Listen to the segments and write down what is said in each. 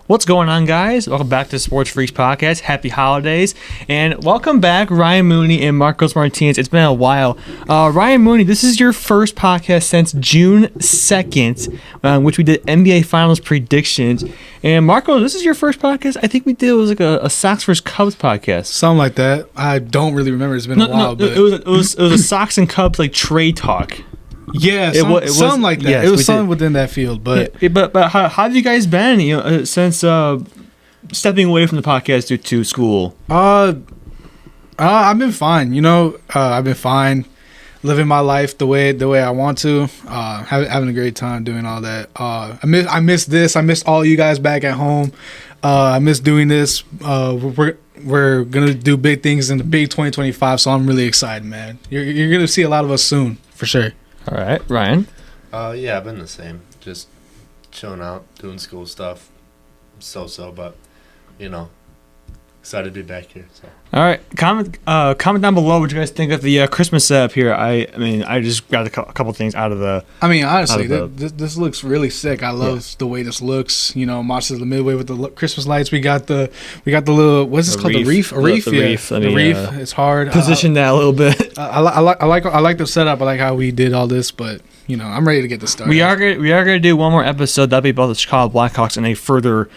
What's going on, guys? Welcome back to Sports Freaks Podcast. Happy holidays. And welcome back, Ryan Mooney and Marcos Martinez. It's been a while. Ryan Mooney, this is your first podcast since June 2nd, which we did NBA Finals predictions. And Marcos, this is your first podcast. I think we did, it was like a Sox vs. Cubs podcast. Something like that. I don't really remember. It's been a while. But it was a Sox and Cubs like trade talk. Yeah, something like that. Yes, it was something within that field, but but how have you guys been? Since stepping away from the podcast due to school. I've been fine. I've been fine, living my life the way I want to. Having a great time doing all that. I miss this. I miss all you guys back at home. I miss doing this. We're gonna do big things in the big 2025. So I'm really excited, man. You're gonna see a lot of us soon for sure. All right, Ryan. Yeah, I've been the same. Just chilling out, doing school stuff. So, but excited to be back here. So. All right, comment down below what you guys think of the Christmas setup here. I just got a couple things out of the. Honestly, this looks really sick. I love the way this looks. Monsters of the Midway with the Christmas lights. We got the little, what's this called? The reef. A reef. The reef. The reef. It's hard. Position that a little bit. I like the setup. I like how we did all this, but I'm ready to get this started. We are gonna do one more episode. That'll be about the Chicago Blackhawks in a further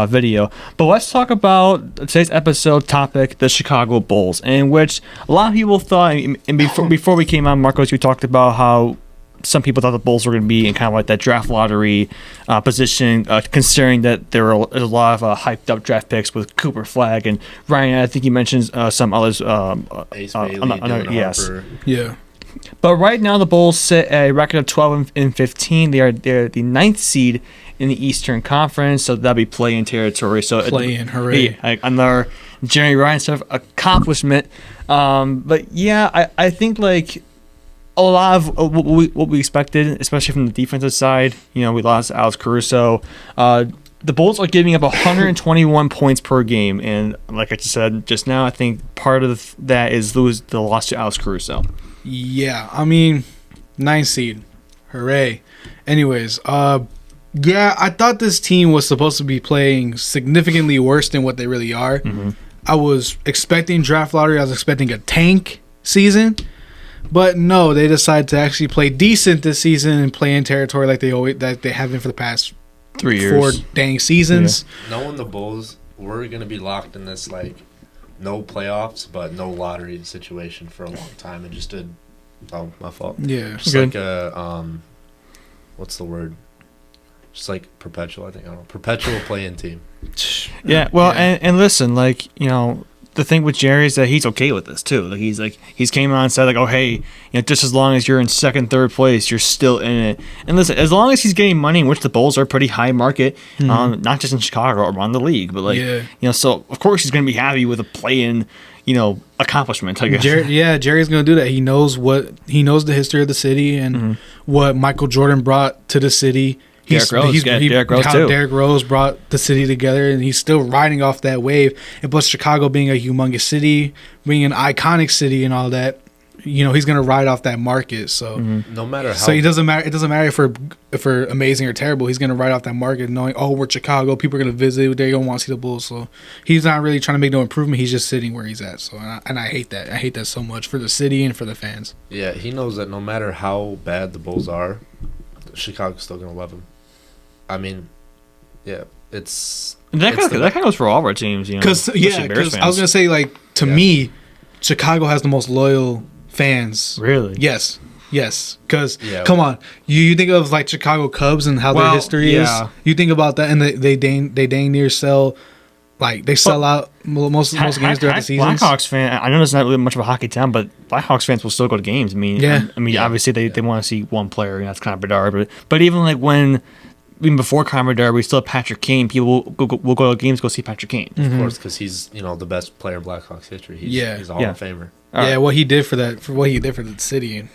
video. But let's talk about today's episode topic: the Chicago Bulls, in which a lot of people thought. And before we came on, Marcos, you talked about how some people thought the Bulls were going to be in kind of like that draft lottery position, considering that there are a lot of hyped up draft picks with Cooper Flag and Ryan. I think you mentioned some others. Ace Bailey, yes, Harper. Yeah. But right now the Bulls sit at a record of 12-15. They're the 9th seed in the Eastern Conference, so that'll be play-in territory. So play-in, hooray! Another Jeremy Ryan stuff accomplishment. But yeah, I think like a lot of what we expected, especially from the defensive side. We lost Alex Caruso. The Bulls are giving up 121 points per game, and like I just said just now, I think part of that is the loss to Alex Caruso. Yeah, 9th seed, hooray! Anyways, yeah, I thought this team was supposed to be playing significantly worse than what they really are. Mm-hmm. I was expecting draft lottery. I was expecting a tank season. But no, they decided to actually play decent this season and play in territory like they have been for the past 3 years. 4 dang seasons. Yeah. Knowing the Bulls, we're going to be locked in this, no playoffs, but no lottery situation for a long time. It just did. Oh, my fault. Yeah. Just like a, what's the word? Just like perpetual, I think. I don't know. Perpetual play-in team. Yeah, well, yeah. And listen, the thing with Jerry is that he's okay with this too. He's came on and said oh hey, just as long as you're in second, third place, you're still in it. And listen, as long as he's getting money, in which the Bulls are pretty high market, not just in Chicago or around the league, but so of course he's gonna be happy with a play-in, accomplishment. Jerry's gonna do that. He knows the history of the city and what Michael Jordan brought to the city. Derrick Rose brought the city together, and he's still riding off that wave. And plus, Chicago being a humongous city, being an iconic city, and all that, he's gonna ride off that market. So no matter how, so it doesn't matter if we're amazing or terrible. He's gonna ride off that market, knowing we're Chicago. People are gonna visit. They're gonna want to see the Bulls. So he's not really trying to make no improvement. He's just sitting where he's at. So and I hate that. I hate that so much for the city and for the fans. Yeah, he knows that no matter how bad the Bulls are, Chicago's still gonna love him. Yeah, it's that kind of goes for all of our teams, Because I was gonna say, to me, Chicago has the most loyal fans. Really? Yes. Because come on, you think of Chicago Cubs and how their history is. You think about that, and they dang near sell. They sell out most games throughout the season. Blackhawks fan, I know it's not really much of a hockey town, but Blackhawks fans will still go to games. Obviously they want to see one player, and that's kind of Bedard. But even before Connor Bedard, we still have Patrick Kane. People will go to games, go see Patrick Kane. Of course, because he's the best player in Blackhawks history. He's a Hall of Famer. What he did for the city.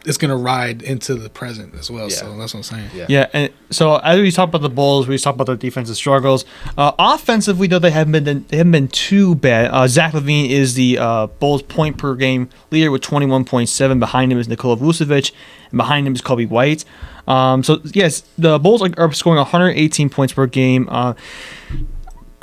it's gonna ride into the present as well. Yeah. So that's what I'm saying. Yeah. Yeah, and so as we talk about the Bulls, we talk about their defensive struggles. Offensively, though, they haven't been too bad. Zach LaVine is the Bulls point per game leader with 21.7. Behind him is Nikola Vucevic, and behind him is Kobe White. So yes, the Bulls are scoring 118 points per game.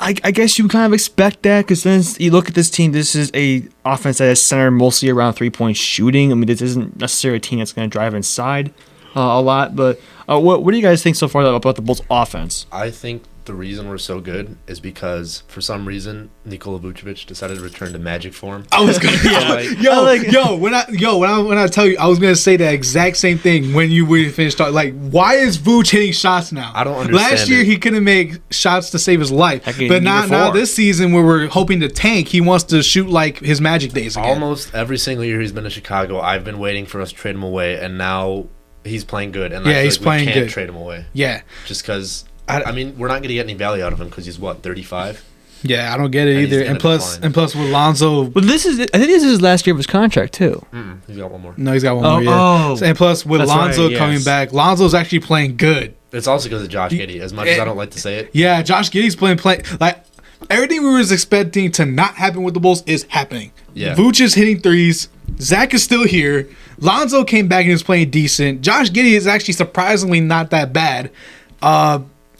I guess you kind of expect that because then you look at this team. This is a offense that is centered mostly around 3-point shooting. I mean, this isn't necessarily a team that's going to drive inside a lot. But what do you guys think so far about the Bulls' offense? I think the reason we're so good is because for some reason Nikola Vucevic decided to return to Magic form. I was gonna, when I tell you, I was gonna say the exact same thing when you finished talking. Like, why is Vooch hitting shots now? I don't understand. Last year he couldn't make shots to save his life, but now this season where we're hoping to tank, he wants to shoot like his Magic days again. Almost every single year he's been to Chicago, I've been waiting for us to trade him away, and now he's playing good. And I feel he's like playing we can't good. trade him away. Yeah, Just because. I mean, we're not going to get any value out of him because he's 35. yeah, I don't get it And he's either. gonna And plus with Lonzo, Well, I think this is his last year of his contract too. He's got one more. no, he's got one more. Yeah. And plus with That's Lonzo right, coming yes. back, Lonzo's actually playing good. It's also because of Josh Giddey. As much as I don't like to say it, Yeah, Josh Giddey's playing like everything we was expecting to not happen with the Bulls is happening. Yeah. Vooch is hitting threes. Zach is still here. Lonzo came back and is playing decent. Josh Giddey is actually surprisingly not that bad.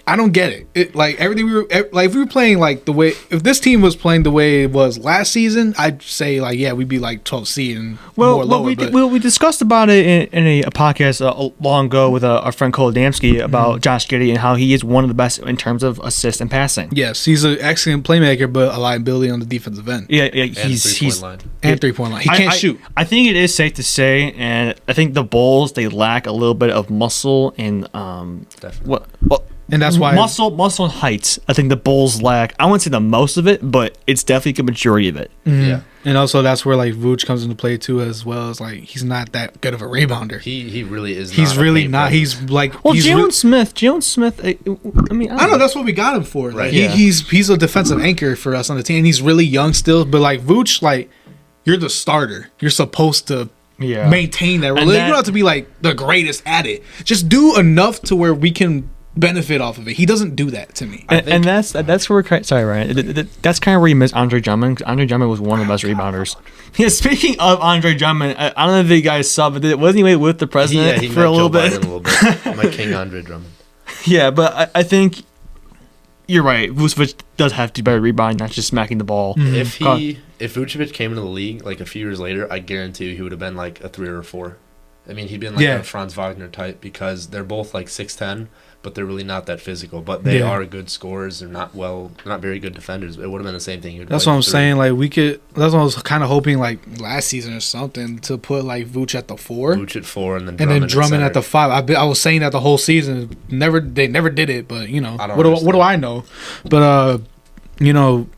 I don't get it. Like everything if we were playing like the way if this team was playing the way it was last season, I'd say like we'd be like 12 seed and more lower. We discussed about it in a podcast long ago with our friend Cole Adamski about Josh Giddey and how he is one of the best in terms of assist and passing. Yes, he's an excellent playmaker, but a liability on the defensive end. Yeah, and he's 3-point line. And 3-point line. He can't shoot. I think it is safe to say, and I think the Bulls they lack a little bit of muscle and Definitely. And that's why muscle and height. I think the Bulls lack. I wouldn't say the most of it, but it's definitely a majority of it. Yeah. And also that's where like Vooch comes into play too, as well as like he's not that good of a rebounder. He really is. He's not really a not. paint He's like Well, he's Jalen Smith. I mean, I know that's what we got him for. Like, Right. Yeah. he's a defensive anchor for us on the team. And he's really young still, but like Vooch, like you're the starter. You're supposed to maintain that role. You don't have to be like the greatest at it. Just do enough to where we can benefit off of it. He doesn't do that to me. And that's where sorry, Ryan. That's kind of where you miss Andre Drummond. 'Cause Andre Drummond was one of the best rebounders. Yeah. Speaking of Andre Drummond, I don't know if you guys saw, but wasn't he with the president he for a little bit? Biden a little bit. My King Andre Drummond. Yeah, but I think you're right. Vucevic does have to be better rebound, not just smacking the ball. If Vucevic came into the league like a few years later, I guarantee you he would have been like a 3 or a 4. I mean, he'd been like a Franz Wagner type because they're both like 6'10", but they're really not that physical. But they are good scorers. They're not very good defenders. It would have been the same thing. That's what I'm saying. Like that's what I was kind of hoping like last season or something to put like Vooch at the 4, Vooch at 4, and then Drummond at the 5. I was saying that the whole season. They never did it, but you know what do I know? But you know,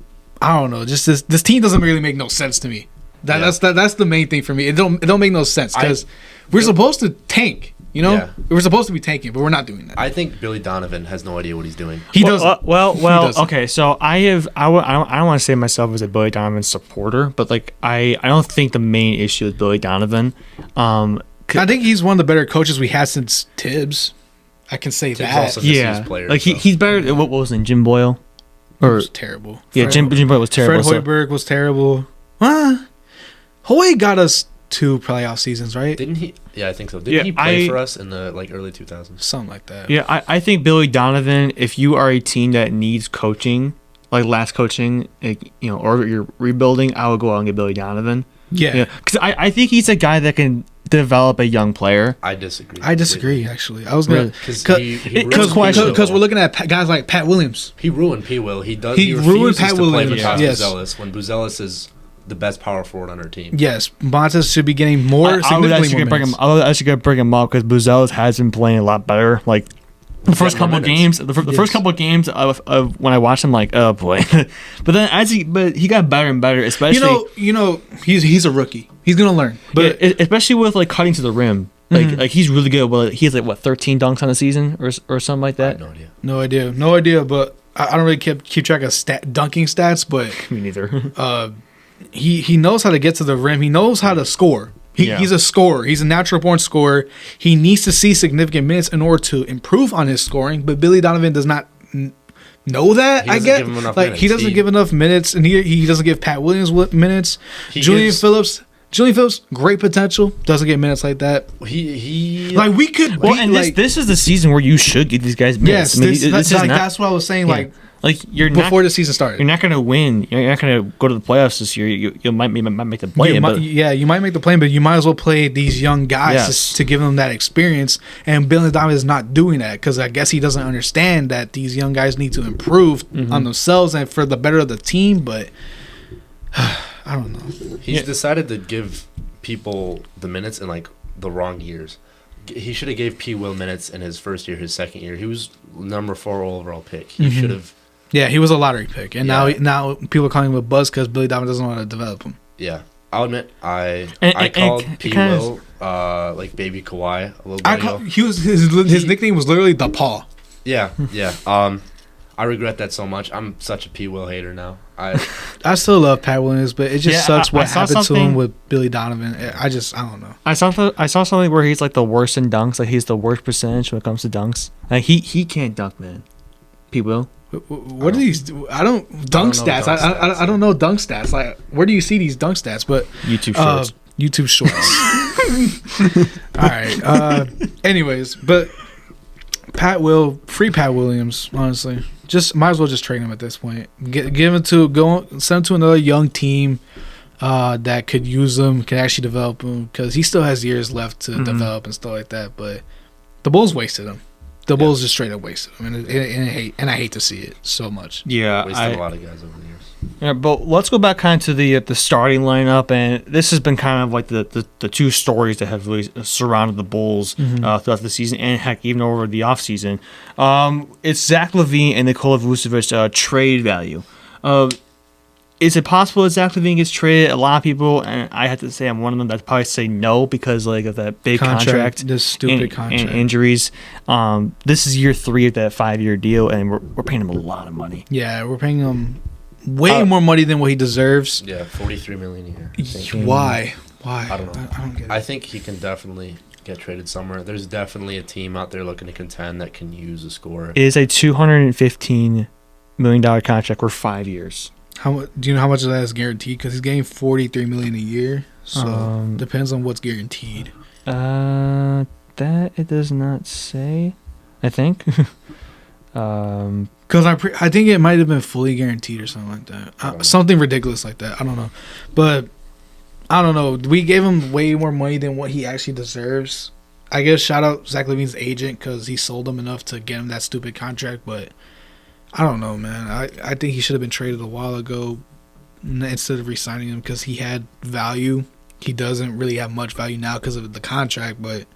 I don't know. Just this team doesn't really make no sense to me. That's the main thing for me. It don't make no sense because we're supposed to tank. You know, we're supposed to be tanking, but we're not doing that. I think Billy Donovan has no idea what he's doing. He doesn't. Well. Okay, so I don't want to say myself as a Billy Donovan supporter, but like I don't think the main issue is Billy Donovan. I think he's one of the better coaches we had since Tibbs. I can say Tibbs that. also just player, like so. he's better. What was his name? Jim Boyle. It was terrible. Yeah, Jim Boyle was terrible. Fred Hoiberg was terrible. Hoy got us 2 playoff seasons, right? Didn't he? Yeah, I think so. Didn't he play for us in the early 2000s? Something like that. Yeah, I think Billy Donovan. If you are a team that needs coaching, like last coaching, like, you know, or you're rebuilding, I would go out and get Billy Donovan. Yeah, because I think he's a guy that can develop a young player. I disagree. Actually. I was gonna because we're looking at guys like Pat Williams. He ruined P. Will. He ruined Pat Williams. Yes. Buzelis, when Buzelis is the best power forward on our team. Yes, Montes should be getting more. I was actually gonna bring him up because Buzelis has been playing a lot better. Like the first couple of games, first couple of games of when I watched him, like, oh boy. But then he got better and better, especially he's a rookie. He's gonna learn, but especially with like cutting to the rim. Like he's really good. Well, he has like 13 dunks on the season or something like that. I have no idea. But I don't really keep track of dunking stats. But me neither. he knows how to get to the rim. He knows how to score. He's a scorer. He's a natural born scorer. He needs to see significant minutes in order to improve on his scoring. But Billy Donovan does not know that. I get like he doesn't give enough minutes, and he doesn't give Pat Williams minutes. Julian Phillips, great potential. Doesn't get minutes like that. He like we could. Well, and this is the season where you should give these guys minutes. Yes, that's what I was saying. Yeah. Like you're before the season started, you're not going to win. You're not going to go to the playoffs this year. You might make the play. You might make the play, but you might as well play these young guys to give them that experience. And Billy Donovan is not doing that because I guess he doesn't understand that these young guys need to improve on themselves and for the better of the team. But I don't know. He's decided to give people the minutes in like the wrong years. He should have gave P. Will minutes in his first year, his second year. He was number 4 overall pick. He should have. Yeah, he was a lottery pick, and now people are calling him a buzz because Billy Donovan doesn't want to develop him. Yeah, I'll admit I called P. Will like baby Kawhi a little bit ago. His nickname was literally the Paw. Yeah. I regret that so much. I'm such a P. Will hater now. I still love Pat Williams, but it just sucks what happened to him with Billy Donovan. I don't know. I saw something where he's like the worst in dunks. Like he's the worst percentage when it comes to dunks. Like he can't dunk, man. P. Will. What are these? I don't stats. I don't know dunk stats. Like where do you see these dunk stats? But YouTube shorts. YouTube shorts. All right. Anyways, but free Pat Williams. Honestly, just might as well just trade him at this point. Send him to another young team that could use him, can actually develop him because he still has years left to develop and stuff like that. But the Bulls wasted him. The Bulls just straight up wasted him, and I hate to see it so much. Yeah, wasted a lot of guys over the years. Yeah, but let's go back kind of to the starting lineup, and this has been kind of like the two stories that have really surrounded the Bulls throughout the season, and heck, even over the offseason. It's Zach LaVine and Nikola Vucevic trade value. Is it possible that Zach LaVine gets traded? A lot of people, and I have to say I'm one of them that probably say no because like of that big contract, this stupid contract, and injuries. This is year 3 of that 5-year deal, and we're paying him a lot of money. Yeah, we're paying him way more money than what he deserves. Yeah, $43 million a year. Why? I don't know. I don't get it. I think he can definitely get traded somewhere. There's definitely a team out there looking to contend that can use a scorer. It is a $215 million contract for 5 years. Do you know how much of that is guaranteed? Because he's getting $43 million a year, so depends on what's guaranteed. That it does not say. I think. Because I think it might have been fully guaranteed or something like that. Something ridiculous like that. I don't know, but I don't know. We gave him way more money than what he actually deserves. I guess shout out Zach LaVine's agent because he sold him enough to get him that stupid contract, but. I don't know, man. I think he should have been traded a while ago instead of re-signing him because he had value. He doesn't really have much value now because of the contract, but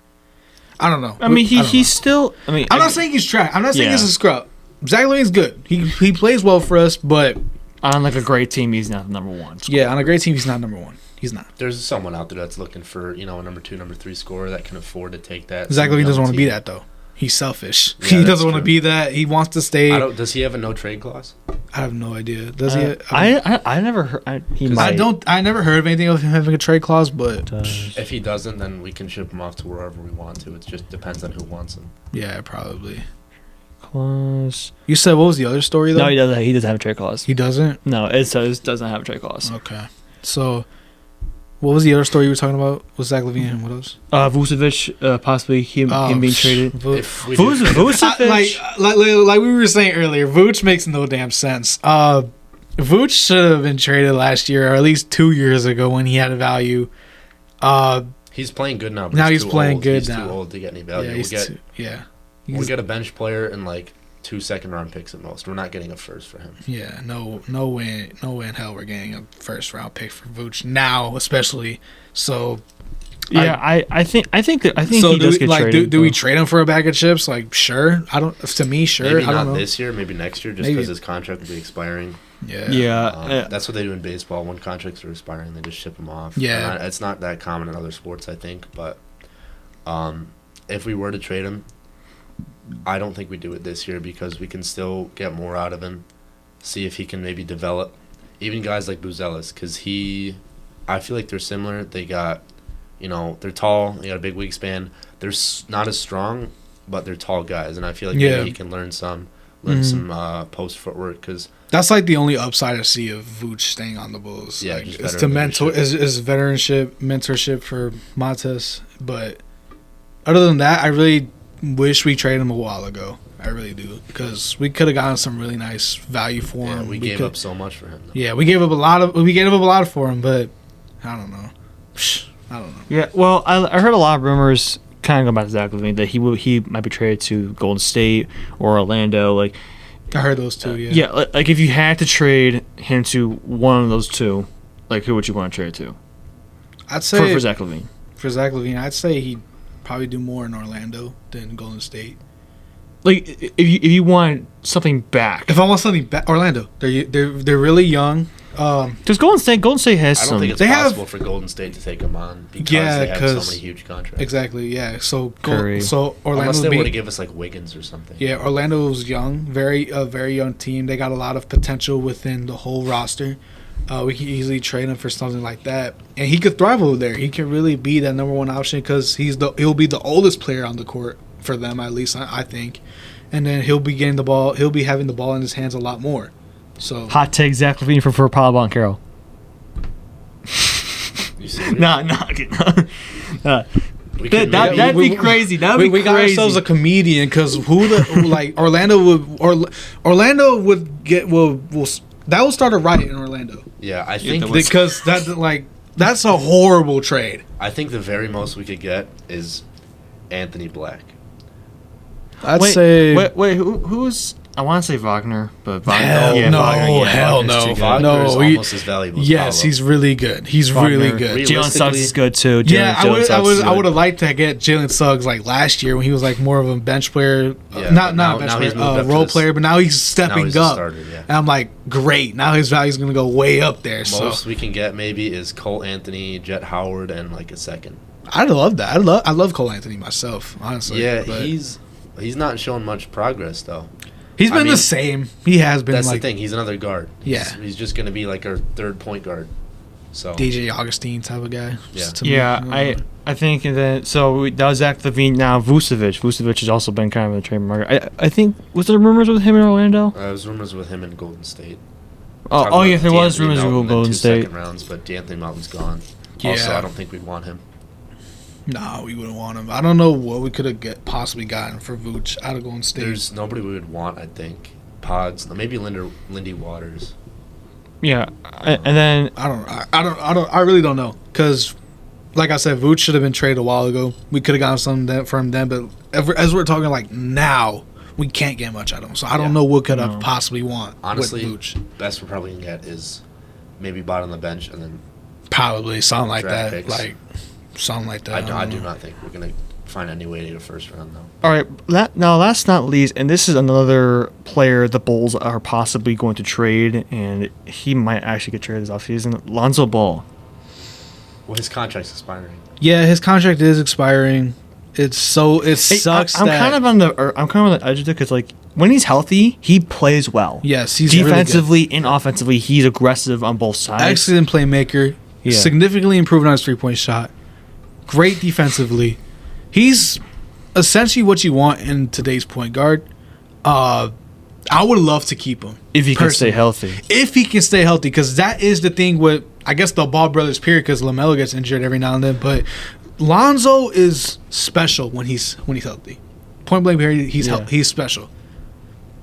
I don't know. I mean, he's still. I mean, I'm not saying he's trash. I'm not saying he's a scrub. Zach LaVine's good. He plays well for us, but on like a great team, he's not number 1. Yeah, on a great team, he's not number 1. He's not. There's someone out there that's looking for a number 2, number 3 scorer that can afford to take that. Zach LaVine doesn't want to be that though. He's selfish. Yeah, he doesn't want to be that. He wants to stay. Does he have a no trade clause? I have no idea. Does he? I never heard. He might. I never heard of anything of him having a trade clause. But if he doesn't, then we can ship him off to wherever we want to. It just depends on who wants him. Yeah, probably. Clause. You said what was the other story though? No, he doesn't. He doesn't have a trade clause. He doesn't. No, it says doesn't have a trade clause. Okay, so. What was the other story you were talking about? Was Zach LaVine and what else? Vucevic, possibly him being traded. Vucevic, like we were saying earlier, Vuce makes no damn sense. Vuce should have been traded last year, or at least 2 years ago when he had a value. He's playing good now. Now he's playing good. He's too old to get any value. We'll get a bench player and like 2 second-round picks at most. We're not getting a first for him. Yeah, no way in hell we're getting a first-round pick for Vooch now, especially. So, yeah, I think so he does get traded. Do we trade him for a bag of chips? Like, sure. Sure. Maybe I don't know. This year, maybe next year, just because his contract will be expiring. Yeah. That's what they do in baseball. When contracts are expiring, they just ship them off. Yeah, it's not that common in other sports, I think. But if we were to trade him, I don't think we do it this year because we can still get more out of him, see if he can maybe develop. Even guys like Buzelis, because I feel like they're similar. They got You know, they're tall. They got a big wingspan. They're not as strong, but they're tall guys, and I feel like maybe he can learn some post footwork because that's like the only upside I see of Vooch staying on the Bulls. Yeah, like, it's to mentor, is mentorship for Matas. But other than that, I really wish we traded him a while ago. I really do, because we could have gotten some really nice value for him. We gave up so much for him. Though. Yeah, we gave up a lot for him, but I don't know. I don't know. Yeah, well, I heard a lot of rumors, kind of going back to Zach LaVine, that he might be traded to Golden State or Orlando. Like, I heard those two. Yeah, like if you had to trade him to one of those two, like who would you want to trade to? I'd say for Zach LaVine. For Zach LaVine, I'd say he'd probably do more in Orlando than Golden State. Like if you want something back. If I want something back, Orlando. They're really young. Because Golden State has some. I don't think it's possible for Golden State to take him on because they have so many huge contracts. Exactly. Yeah. So Orlando unless they would want to give us like Wiggins or something. Yeah, Orlando's young, very young team. They got a lot of potential within the whole roster. We can easily trade him for something like that, and he could thrive over there. He can really be that number one option because he'll be the oldest player on the court for them, at least I think. And then he'll be getting the ball. He'll be having the ball in his hands a lot more. So hot take Zach LaVine for Paolo Banchero. You serious? That'd be crazy. That'd be crazy. We got ourselves a comedian because Orlando would get that will start a riot in Orlando. Yeah, I think because that's a horrible trade. I think the very most we could get is Anthony Black. I'd say who's I want to say Wagner, but Wagner. Hell no. Wagner's almost as valuable as Yes, Paolo. He's really good. He's really good. Jalen Suggs is good too. I would have liked to get Jalen Suggs like last year when he was like more of a bench player, not a bench player, role player, but now he's stepping up. Starter, and I'm like, great. Now his value's gonna go way up there. Most we can get maybe is Cole Anthony, Jet Howard, and like a second. I'd love that. I love Cole Anthony myself, honestly. Yeah, he's not showing much progress though. He's been the same. He has been. That's the thing. He's another guard. Yeah. He's just going to be like our third point guard. So DJ Augustine type of guy. Yeah. I think that that was Zach LaVine. Now Vucevic. Vucevic has also been kind of in the trade market. I think was there rumors with him in Orlando? There was rumors with him in Golden State. Yeah, there was rumors with Golden State. Second rounds, but D'Anthony Melton's gone. Yeah. Also, I don't think we'd want him. No, we wouldn't want him. I don't know what we could have possibly gotten for Vooch out of Golden State. There's nobody we would want, I think. Pods, maybe Lindy Waters. Yeah, and then I really don't know because, like I said, Vooch should have been traded a while ago. We could have gotten something from them, but as we're talking like now, we can't get much out of him. So I don't know what could have possibly want. Honestly, with Vooch. Best we're probably gonna get is maybe bot on the bench and then probably something like that. Picks. Something like that. I do not think we're going to find any way to get a first round, though. All right. Now, last not least, and this is another player the Bulls are possibly going to trade, and he might actually get traded this offseason, Lonzo Ball. Well, his contract's expiring. Yeah, his contract is expiring. It sucks. I'm kind of on the edge of it because, like, when he's healthy, he plays well. Yes, he's defensively really and offensively, he's aggressive on both sides. Excellent playmaker. Yeah. Significantly improved on his 3-point shot. Great defensively. He's essentially what you want in today's point guard. I would love to keep him. If he can stay healthy. If he can stay healthy, because that is the thing with, I guess, the Ball brothers, period, because LaMelo gets injured every now and then. But Lonzo is special when he's healthy. Point blank period, he's special.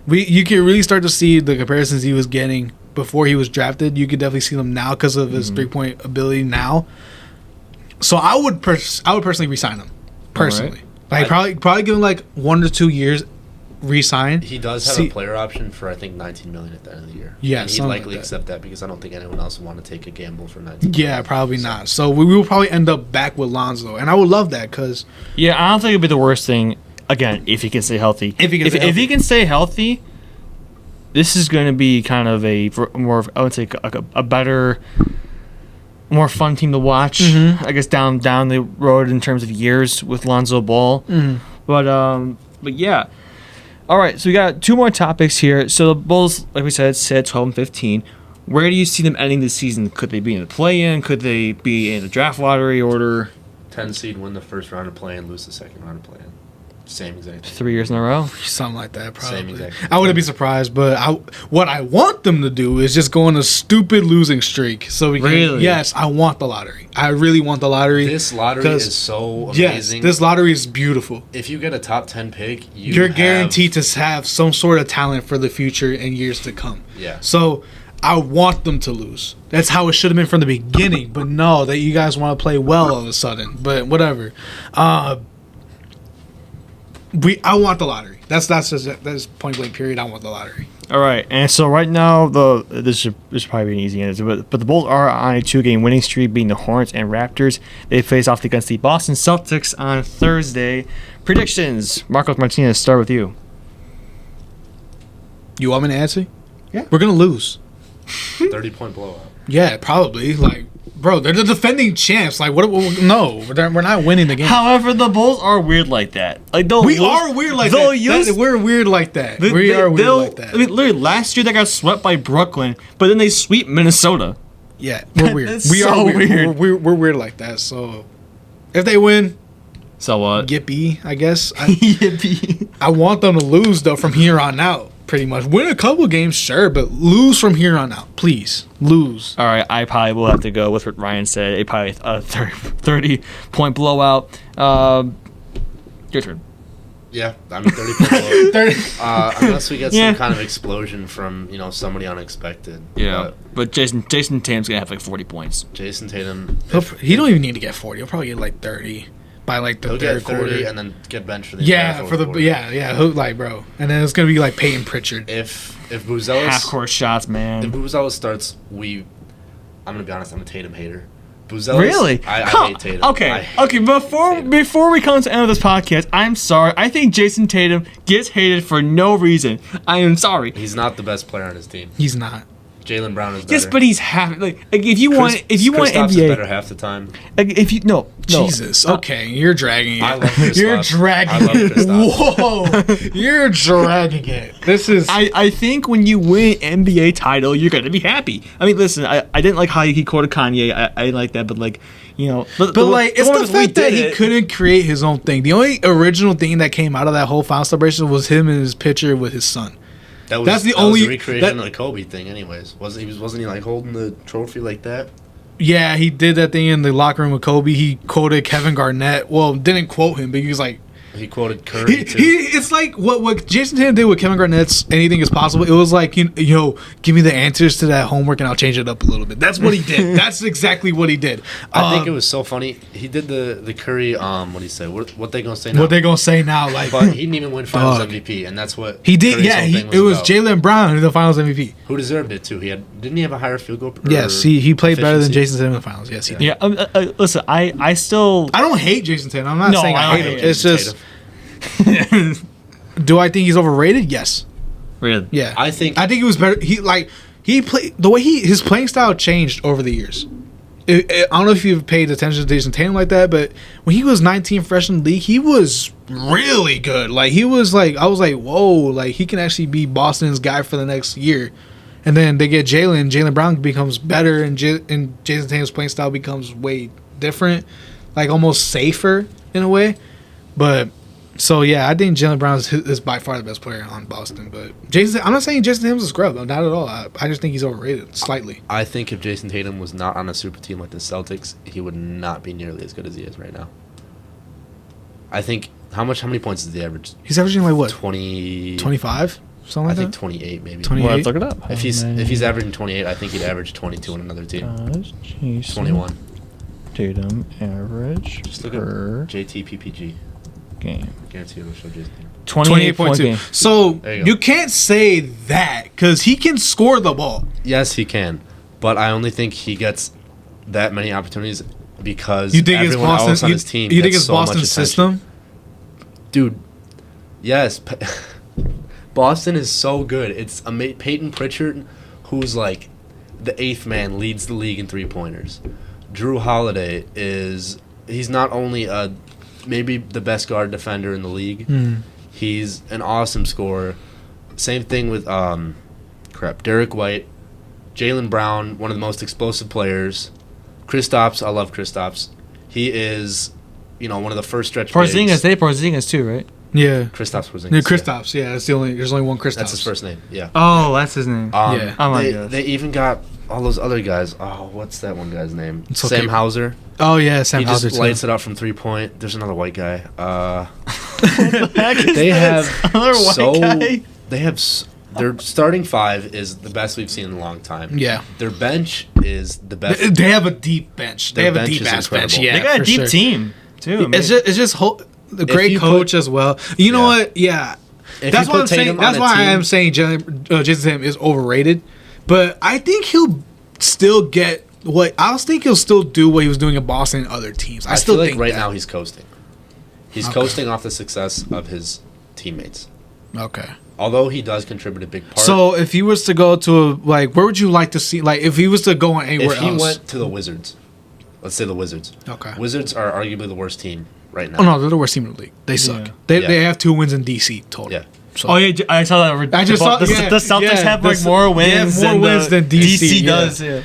You can really start to see the comparisons he was getting before he was drafted. You could definitely see them now because of his 3-point ability now. So I would personally re-sign him. Personally, like probably give him like 1 to 2 years, re-sign. He does have a player option for I think $19 million at the end of the year. Yeah, and he'd likely accept that because I don't think anyone else would want to take a gamble for $19 million. Yeah, probably not. So we will probably end up back with Lonzo, and I would love that because I don't think it'd be the worst thing. Again, if he can stay healthy. If he can stay healthy, this is going to be kind of I would say a better, more fun team to watch. I guess down the road in terms of years with Lonzo Ball. But yeah. All right, so we got 2 more topics here. So the Bulls, like we said 12 and 15. Where do you see them ending the season? Could they be in the play-in? Could they be in the draft lottery order? 10 seed, win the first round of play and lose the second round of play. Same exact thing. 3 years in a row. Something like that, probably. Same exact thing. I wouldn't be surprised, but what I want them to do is just go on a stupid losing streak. So we can, Really? yes, I want the lottery. I really want the lottery. This lottery 'Cause- is so Yes, amazing. this lottery is beautiful. If you get a top 10 pick, You're guaranteed to have some sort of talent for the future and years to come. Yeah. So I want them to lose. That's how it should have been from the beginning. But no, that you guys want to play well all of a sudden. But whatever. I want the lottery. That's point blank period. I want the lottery. All right, and so right now this should probably be an easy answer, but the Bulls are on a 2-game winning streak, beating the Hornets and Raptors. They face off against the Boston Celtics on Thursday. Predictions, Marcos Martinez. Start with you. You want me to answer? Yeah. We're gonna lose. 30-point blowout. Yeah, probably. Like, bro, they're the defending champs. Like, no, we're not winning the game. However, the Bulls are weird like that. Like We are weird like that. We're weird like that. We are weird like that. I mean, literally, last year they got swept by Brooklyn, but then they sweep Minnesota. Yeah, we're weird. That's We so are weird. We're weird like that. So, if they win, So what? yippee, I guess. Yippee. I want them to lose, though, from here on out, pretty much. Win a couple games, sure, but lose from here on out. Please, lose. All right, I probably will have to go with what Ryan said. A probably a 30-point blowout. Your turn. Yeah, I mean 30-point blowout. Unless we get Yeah. some kind of explosion from somebody unexpected. But Jason Tatum's gonna have like 40 points. Jason Tatum, He don't even need to get 40. He'll probably get like 30 by like the he'll third get 30 quarter. and then get benched for the Yeah, entire for the fourth quarter. yeah. He'll, like, bro, and then it's gonna be like Peyton Pritchard. If Buzelis Half court shots, if man. Buzelis starts, I'm gonna be honest, I'm a Tatum hater. Buzelis, Really? I hate Tatum. Okay. I hate Tatum. Before we come to the end of this podcast, I'm sorry. I think Jason Tatum gets hated for no reason. I am sorry. He's not the best player on his team. He's not. Jaylen Brown is better. Yes, but he's happy. Like if you want Kristaps is better NBA, half the time. like if you no. Jesus. Okay, you're dragging it. I love Kristaps. You're I dragging love it. Kristaps. Whoa, you're dragging it. This is. I think when you win an NBA title, you're gonna be happy. I mean, listen, I didn't like how he quoted Kanye. I didn't like that, but like, But like, it's the fact that he couldn't create his own thing. The only original thing that came out of that whole final celebration was him and his picture with his son. That's the only- recreation of the Kobe thing, anyways. Wasn't he like holding the trophy like that? Yeah, he did that thing in the locker room with Kobe. He quoted Kevin Garnett. Well, didn't quote him, but he was like, He quoted Curry too. it's like what Jason Tatum did with Kevin Garnett's "Anything Is Possible." It was like, yo, give me the answers to that homework and I'll change it up a little bit. That's what he did. That's exactly what he did. I think it was so funny. He did the Curry. What did he say? What they gonna say now? What they gonna say now? Like, But he didn't even win Finals Dog. MVP, and that's what he did. Curry's Yeah, whole thing it was about. Jaylen Brown, the Finals MVP. Who deserved it too. Didn't he have a higher field goal? Yes, he played better than efficiency? Jason Tatum in the Finals. Yes, he did. Yeah, listen, I still I don't hate Jason Tatum. I'm not No, saying I I don't hate him. hate It's just, do I think he's overrated? Yes. really. Yeah. I think he was better. He played the way his playing style changed over the years. I don't know if you've paid attention to Jason Tatum like that, but when he was 19 fresh in the league, he was really good. Like, he was like, I was like, whoa, like, he can actually be Boston's guy for the next year. And then they get Jaylen Brown becomes better, and Jason Tatum's playing style becomes way different, like almost safer in a way. But so yeah, I think Jaylen Brown is by far the best player on Boston. But I'm not saying Jason Tatum's a scrub, not at all. I just think he's overrated slightly. I think if Jason Tatum was not on a super team like the Celtics, he would not be nearly as good as he is right now. I think how many points is he average? He's averaging like what, 20. 25, something I like think that. 28 maybe. 20. Well, let's look it up. If he's averaging 28, I think he'd average 22 on another team. 21. Tatum average Just look at per JTPPG. game. Guarantee it'll show Jason Tatum. 28.2. So There you go. you can't say that because he can score the ball. Yes, he can, but I only think he gets that many opportunities because You think it's everyone else on Boston? his team. You think gets it's so much Boston's attention. system? Dude? Yes, Boston is so good. It's Peyton Pritchard, who's like the 8th man, leads the league in 3-pointers. Drew Holiday he's not only maybe the best guard defender in the league. He's an awesome scorer. Same thing with Derek White, Jaylen Brown, one of the most explosive players. Kristaps, I love Kristaps. He is one of the first stretch. Porzingis, bigs. they have Porzingis too, right? Yeah. Kristaps Porzingis. Yeah, Kristaps. Yeah, that's the only. There's only one Kristaps. That's his first name. Yeah. Oh, that's his name. Yeah. Oh my gosh. They even got all those other guys. Oh, what's that one guy's name? It's okay. Sam Hauser. Oh yeah, Sam He Hauser just too. lights it up from 3-point. There's another white guy. They They have another white so guy. they have their starting five is the best we've seen in a long time. Yeah. Their bench is the best. They have a deep bench. They Their have a bench deep is ass bench. incredible. Yeah, They got a for deep sure. team too. It's just a great you coach put- as well. You know Yeah. what? Yeah. If That's you why put I'm saying. Tatum on That's a why I team- am saying Jason Tatum is overrated. But I think he'll still get what I think he'll still do what he was doing in Boston and other teams. I still feel like think right that. now he's coasting. He's Okay. coasting off the success of his teammates. Okay. Although he does contribute a big part. So if he was to go to where would you like to see? Like if he was to go on anywhere if he else? went to the Wizards, let's say the Wizards. Okay. Wizards are arguably the worst team right now. Oh no, they're the worst team in the league. They suck. Yeah. They have 2 wins in DC total. Yeah. So. Oh yeah, I saw that. I just saw the Celtics have like more wins more wins than DC, yeah. does. Yeah.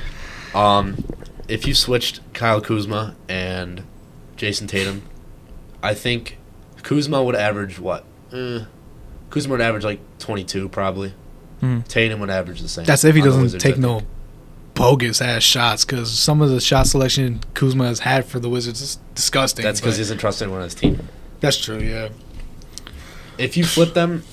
If you switched Kyle Kuzma and Jason Tatum, I think Kuzma would average what? Kuzma would average like 22 probably. Tatum would average the same. That's if he on the doesn't Wizards, take I no think. bogus ass shots, because some of the shot selection Kuzma has had for the Wizards is disgusting. That's because but- he doesn't trust anyone on his team. That's true. Yeah. If you flip them,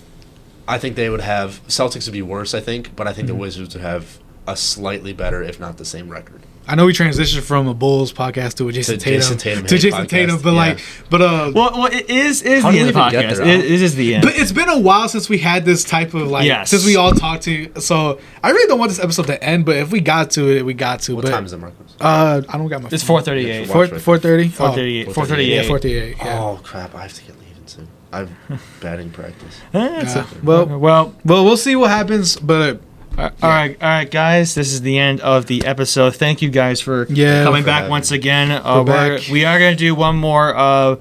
I think they would have Celtics would be worse. I think, but I think the Wizards would have a slightly better, if not the same, record. I know we transitioned from a Bulls podcast to a Jason Tatum Jason Tatum to hate Jason podcast, Tatum, but yeah. Well, it is How the do we end of the even get podcast. there? It is the end. but it's been a while since we had this type of Yes. since we all talked to. So I really don't want this episode to end, but if we got to it, we got to. What but, time is it, Marcos? I don't got my. It's phone. 4:38. Four- 4:30. 4:38. 4:38. Yeah, 4:38. Yeah. Oh crap! I have to get leaving soon. I have batting practice. Well, Well, we'll see what happens, but all right, guys. This is the end of the episode. Thank you guys for coming for back having once me. again. back. We are going to do one more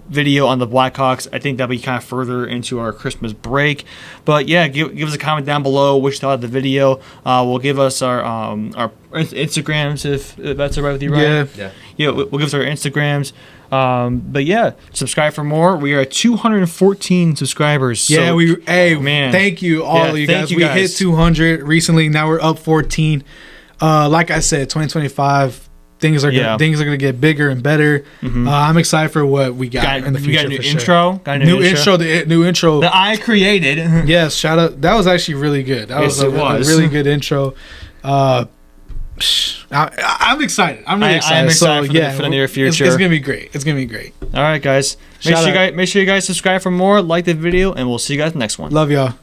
video on the Blackhawks. I think that'll be kind of further into our Christmas break. But yeah, give us a comment down below what you thought of the video. We'll give us our Instagrams if that's all right with you, Ryan. Yeah, we'll give us our Instagrams. But yeah, subscribe for more. We are at 214 subscribers. yeah, so, man, thank you all Yeah, of you thank guys. you We guys. hit 200 recently. Now we're up 14. Like I said, 2025 things are gonna get bigger and better. I'm excited for what we got in the future. We got a new for sure. intro. Got a New intro. The new intro. that I created. Yes, shout out. That was actually really good. That Yes, was, it was. a really good intro. I'm excited. I'm really excited. I'm excited so, for the near future. It's gonna be great. It's gonna be great. All right, guys. Make sure you guys subscribe for more, like the video, and we'll see you guys next one. Love y'all.